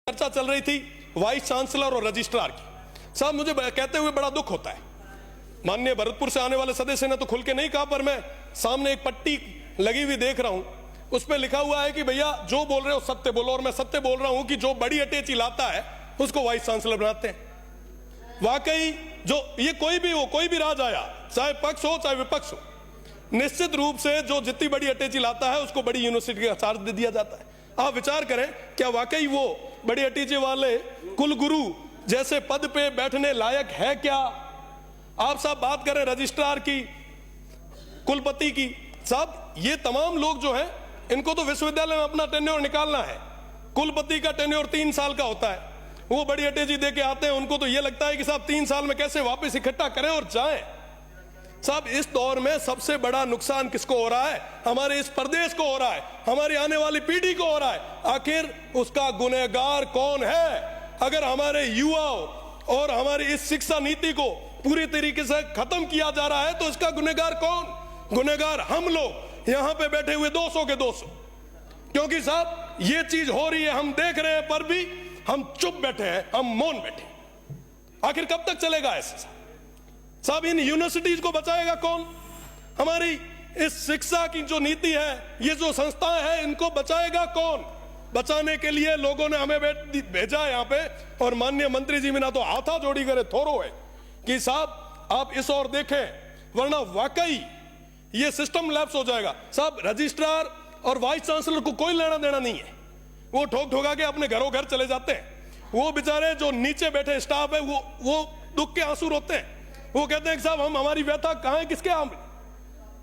चर्चा चल रही थी वाइस चांसलर और रजिस्ट्रार की। साहब मुझे कहते हुए बड़ा दुख होता है, माननीय भरतपुर से आने वाले सदस्य ने तो खुल के नहीं कहा, पर मैं सामने एक पट्टी लगी हुई देख रहा हूं, उस पर लिखा हुआ है कि भैया जो बोल रहे हो सत्य बोलो। और मैं सत्य बोल रहा हूं कि जो बड़ी अटैची लाता है उसको वाइस चांसलर बनाते हैं। वाकई जो ये कोई भी हो, कोई भी राज आया, चाहे पक्ष हो चाहे विपक्ष हो, निश्चित रूप से जो जितनी बड़ी अटैची लाता है उसको बड़ी यूनिवर्सिटी का चार्ज दे दिया जाता है। आप विचार करें, क्या वाकई वो बड़ी अटैची वाले कुलगुरु जैसे पद पे बैठने लायक है क्या? आप साहब बात करें रजिस्ट्रार की, कुलपति की, साहब ये तमाम लोग जो हैं इनको तो विश्वविद्यालय में अपना टेन्योर निकालना है। कुलपति का टेन्योर 3 साल का होता है, वो बड़ी अटैची दे के आते हैं, उनको तो ये लगता है कि साहब 3 साल में कैसे वापस इकट्ठा करें और जाएं। साहब इस दौर में सबसे बड़ा नुकसान किसको हो रहा है? हमारे इस प्रदेश को हो रहा है, हमारी आने वाली पीढ़ी को हो रहा है। आखिर उसका गुनहगार कौन है? अगर हमारे युवाओं और हमारी इस शिक्षा नीति को पूरी तरीके से खत्म किया जा रहा है तो इसका गुनहगार कौन? गुनहगार हम लोग यहां पे बैठे हुए 200 के 200, क्योंकि साहब ये चीज हो रही है, हम देख रहे हैं, पर भी हम चुप बैठे हैं, हम मौन बैठे। आखिर कब तक चलेगा ऐसा? साहब इन यूनिवर्सिटीज को बचाएगा कौन? हमारी इस शिक्षा की जो नीति है, ये जो संस्थाएं हैं, इनको बचाएगा कौन? बचाने के लिए लोगों ने हमें भेजा है यहाँ पे, और माननीय मंत्री जी बिना तो हाथा जोड़ी करे थोरो है कि साहब आप इस ओर देखें, वरना वाकई ये सिस्टम लैप्स हो जाएगा। साहब रजिस्ट्रार और वाइस चांसलर को कोई लेना देना नहीं है, वो ठोक ठोका के अपने घरों घर चले जाते हैं। वो बेचारे जो नीचे बैठे स्टाफ है वो दुख के आंसू रोते हैं। वो कहते हैं कि साहब हम हमारी व्यथा कहां है, किसके आम?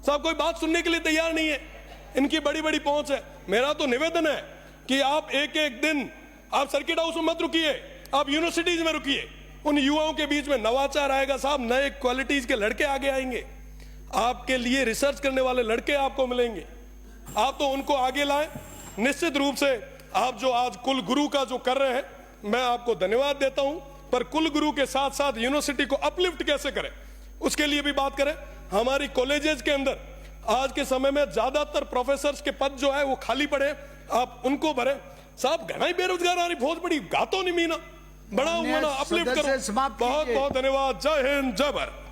साहब कोई बात सुनने के लिए तैयार नहीं है, इनकी बड़ी बड़ी पहुंच है। मेरा तो निवेदन है कि आप एक एक दिन आप सर्किट हाउस में मत रुकिए, आप यूनिवर्सिटीज में रुकिए। उन युवाओं के बीच में नवाचार आएगा साहब, नए क्वालिटीज के लड़के आगे आएंगे, आपके लिए रिसर्च करने वाले लड़के आपको मिलेंगे, आप तो उनको आगे लाएं। निश्चित रूप से आप जो आज कुल गुरु का जो कर रहे हैं, मैं आपको धन्यवाद देता हूं, पर कुल गुरु के साथ साथ यूनिवर्सिटी को अपलिफ्ट कैसे करें उसके लिए भी बात करें। हमारी कॉलेजेस के अंदर आज के समय में ज्यादातर प्रोफेसर्स के पद जो है वो खाली पड़े, आप उनको भरें। साहब घना ही बेरोजगार बहुत बड़ी गातो नहीं मीना, बड़ा हुआ ना, अपलिफ्ट करो। बहुत बहुत धन्यवाद। जय हिंद, जय भारत।